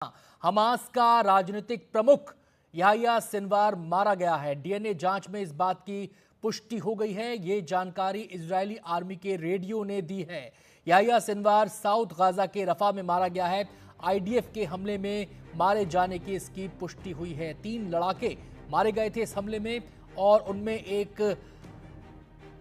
Hamas का राजनीतिक प्रमुख याह्या सिनवार मारा गया है। डीएनए जांच में इस बात की पुष्टि हो गई है। ये जानकारी इजरायली आर्मी के रेडियो ने दी है। याह्या सिनवार साउथ गाजा के रफा में मारा गया है। आईडीएफ के हमले में मारे जाने की इसकी पुष्टि हुई है। 3 लड़ाके मारे गए थे इस हमले में और उनमें एक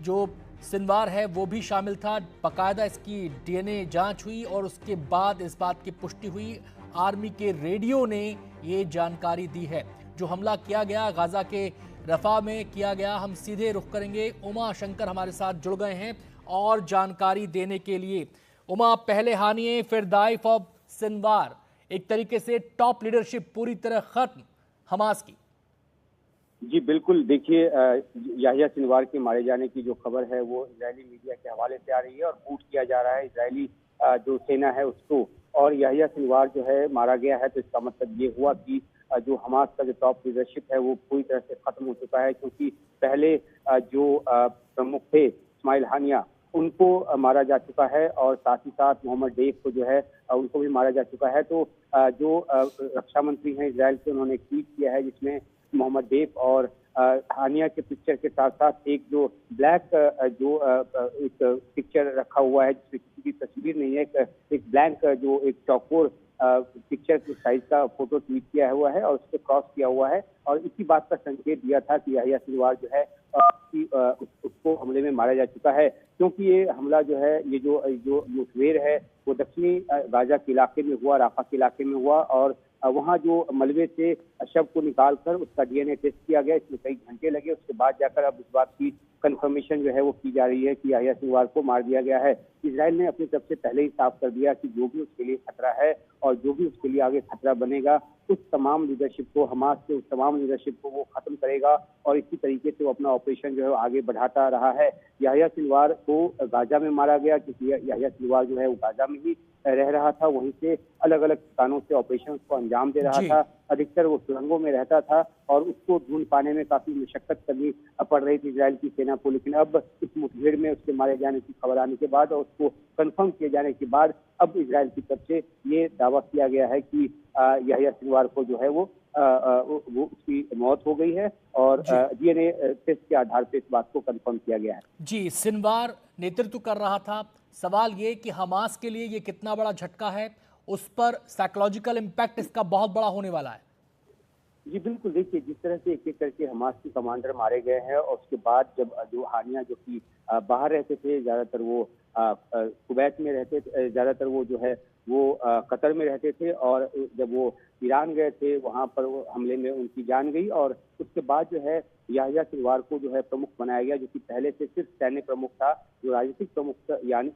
जो सिनवार है वो भी शामिल था। बाकायदा इसकी डीएनए जांच हुई और उसके बाद इस बात की पुष्टि हुई। आर्मी के रेडियो ने ये जानकारी दी है। जो हमला किया गया गाजा के रफा में किया गया। हम सीधे रुख करेंगे, उमा शंकर हमारे साथ जुड़ गए हैं और जानकारी देने के लिए। उमा, पहले हानिए फिर दाइफ ऑफ सिनवार, एक तरीके से टॉप लीडरशिप पूरी तरह खत्म हमास की। जी बिल्कुल, देखिए याह्या सिनवार के मारे जाने की जो खबर है वो इजरायली मीडिया के हवाले से आ रही है और बूट किया जा रहा है इजरायली जो सेना है उसको। और याह्या सिनवार जो है मारा गया है, तो इसका मतलब ये हुआ कि जो हमास का जो टॉप लीडरशिप है वो पूरी तरह से खत्म हो चुका है, क्योंकि पहले जो प्रमुख थे इस्माइल हानिया उनको मारा जा चुका है और साथ ही साथ मोहम्मद डेफ को जो है उनको भी मारा जा चुका है। तो जो रक्षा मंत्री हैं इजराइल के, उन्होंने एक ट्वीट किया है जिसमें मोहम्मद डेफ और हानिया के पिक्चर के साथ साथ एक जो ब्लैक एक पिक्चर रखा हुआ है जिसमें किसी की तस्वीर नहीं है, एक ब्लैंक जो एक चौकोर पिक्चर के साइज का फोटो ट्वीट किया हुआ है और उस पर क्रॉस किया हुआ है और इसी बात का संकेत दिया था कि याह्या सिनवार जो है उसको हमले में मारा जा चुका है, क्योंकि ये हमला जो है ये जो मुठभेड़ है वो दक्षिणी गाजा के इलाके में हुआ, राफा के इलाके में हुआ और वहाँ जो मलबे से शव को निकालकर उसका डीएनए टेस्ट किया गया। इसमें कई घंटे लगे, उसके बाद जाकर अब इस बात की कंफर्मेशन जो है वो की जा रही है कि याह्या सिनवार को मार दिया गया है। इजराइल ने अपनी तरफ से पहले ही साफ कर दिया कि जो भी उसके लिए खतरा है और जो भी उसके लिए आगे खतरा बनेगा उस तमाम लीडरशिप को, हमास के उस तमाम लीडरशिप को वो खत्म करेगा और इसी तरीके से वो अपना ऑपरेशन जो है आगे बढ़ाता रहा है। याह्या सिनवार को गाजा में मारा गया क्योंकि याह्या सिनवार जो है वो गाजा में ही रह रहा था, वहीं से अलग अलग ठिकानों से ऑपरेशन को अंजाम दे रहा था। अधिकतर वो सुरंगों में रहता था और उसको ढूंढ पाने में काफी मशक्कत करनी पड़ रही थी इजराइल की सेना को। लेकिन अब इस मुठभेड़ में उसके मारे जाने की खबर आने के बाद और उसको कंफर्म किए जाने के बाद अब इजराइल की तरफ से ये दावा किया गया है कि याह्या सिनवार को जो है वो उसकी मौत हो गई है और डीएनए टेस्ट के आधार पर इस बात को कंफर्म किया गया है। जी, सिनवार नेतृत्व कर रहा था। सवाल ये कि हमास के लिए ये कितना बड़ा झटका है, उस पर साइकोलॉजिकल इम्पैक्ट इसका बहुत बड़ा होने वाला है। जी बिल्कुल, देखिए जिस तरह से एक एक करके हमास के कमांडर मारे गए हैं और उसके बाद जब जो हानिया जो कि बाहर रहते थे, ज्यादातर वो कुवैत में रहते थे, ज्यादातर वो जो है वो कतर में रहते थे और जब वो ईरान गए थे वहां पर वो हमले में उनकी जान गई और उसके बाद जो है याह्या सिनवार को जो है प्रमुख बनाया गया, जो कि पहले से सिर्फ सैन्य प्रमुख था। जो राजनीतिक प्रमुख यानी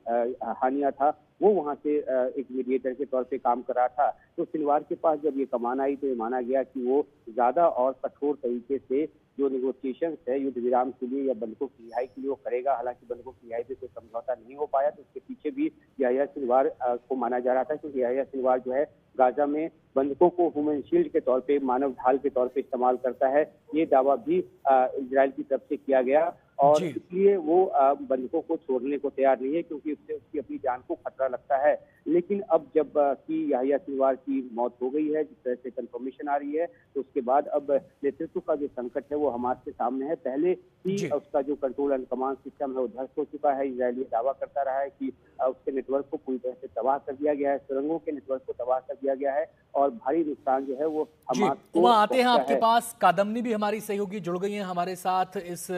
हानिया था वो वहां से एक मीडिएटर के तौर पे काम कर रहा था। तो सिनवार के पास जब ये कमान आई तो ये माना गया कि वो ज्यादा और कठोर तरीके से जो नेगोशिएशंस है युद्ध विराम के लिए या बंधकों की रिहाई के लिए वो करेगा। हालांकि बंधकों की रिहाई पे कोई समझौता नहीं हो पाया, तो उसके पीछे भी याह्या सिनवार को माना जा रहा था, क्योंकि याह्या सिनवार जो है गाजा में बंधकों को ह्यूमन शील्ड के तौर पे, मानव ढाल के तौर पे इस्तेमाल करता है। ये दावा भी इजराइल की तरफ से किया गया और इसलिए वो बंधकों को छोड़ने को तैयार नहीं है, क्योंकि उससे उसकी अपनी जान को खतरा लगता है। लेकिन अब जब की याह्या सिनवार की मौत हो गई है, जिस तरह से कंफर्मेशन आ रही है, तो उसके बाद अब नेतृत्व का जो संकट है वो हमास के सामने है। पहले ही उसका जो कंट्रोल एंड कमांड सिस्टम है वो ध्वस्त हो चुका है। इजराइल दावा करता रहा है कि उसके नेटवर्क को पूरी तरह से तबाह कर दिया गया है, सुरंगों के नेटवर्क को तबाह कर दिया गया है और भारी नुकसान जो है वो हमास को आते हैं आपके पास। कादम्नी भी हमारी सहयोगी जुड़ गई हैं हमारे साथ इस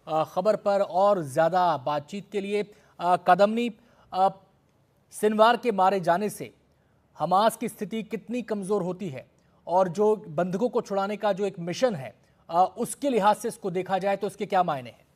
खबर पर और ज्यादा बातचीत के लिए। कादम्नी, सिनवार के मारे जाने से हमास की स्थिति कितनी कमजोर होती है और जो बंधकों को छुड़ाने का जो एक मिशन है उसके लिहाज से इसको देखा जाए तो इसके क्या मायने हैं?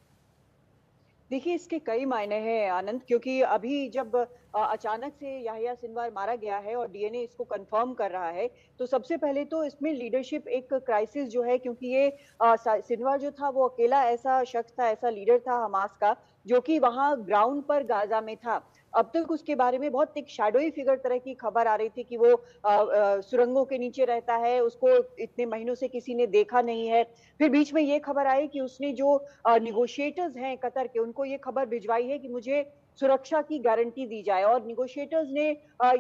देखिए, इसके कई मायने हैं आनंद, क्योंकि अभी जब अचानक से याह्या सिनवार मारा गया है और डीएनए इसको कंफर्म कर रहा है, तो सबसे पहले तो इसमें लीडरशिप एक क्राइसिस जो है, क्योंकि ये सिनवार जो था वो अकेला ऐसा शख्स था, ऐसा लीडर था हमास का, जो कि वहां ग्राउंड पर गाजा में था। अब तक उसके बारे में बहुत एक शैडोई फिगर तरह की खबर आ रही थी कि वो सुरंगों के नीचे रहता है, उसको इतने महीनों से किसी ने देखा नहीं है। फिर बीच में ये खबर आई कि उसने जो नेगोशिएटर्स हैं कतर के, उनको ये खबर भिजवाई है कि मुझे सुरक्षा की गारंटी दी जाए। और निगोशिएटर्स ने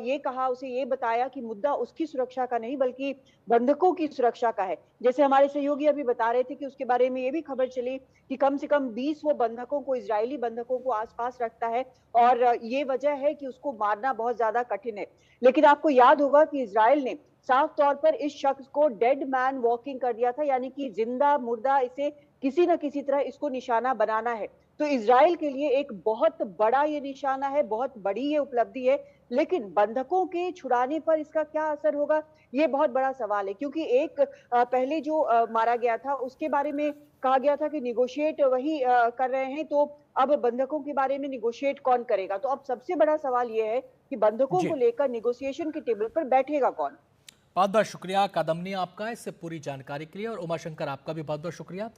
ये कहा, उसे ये बताया कि मुद्दा उसकी सुरक्षा का नहीं बल्कि बंधकों की सुरक्षा का है। जैसे हमारे सहयोगी अभी बता रहे थे कि उसके बारे में ये भी खबर चली कि कम से कम 20 वो बंधकों को, इजरायली बंधकों को आसपास रखता है और ये वजह है कि उसको मारना बहुत ज्यादा कठिन है। लेकिन आपको याद होगा कि इजराइल ने साफ तौर पर इस शख्स को डेड मैन वॉकिंग कर दिया था, यानी कि जिंदा मुर्दा, इसे किसी न किसी तरह इसको निशाना बनाना है। तो इजराइल के लिए एक बहुत बड़ा ये निशाना है, बहुत बड़ी ये उपलब्धि है। लेकिन बंधकों के छुड़ाने पर इसका क्या असर होगा, ये बहुत बड़ा सवाल है। क्योंकि एक पहले जो मारा गया था उसके बारे में कहा गया था कि निगोशिएट वही कर रहे हैं, तो अब बंधकों के बारे में निगोशिएट कौन करेगा? तो अब सबसे बड़ा सवाल ये है कि बंधकों जी, को लेकर निगोशिएशन के टेबल पर बैठेगा कौन? बहुत बहुत शुक्रिया कादम्नी आपका इस पूरी जानकारी के लिए, और उमाशंकर आपका भी बहुत बहुत शुक्रिया।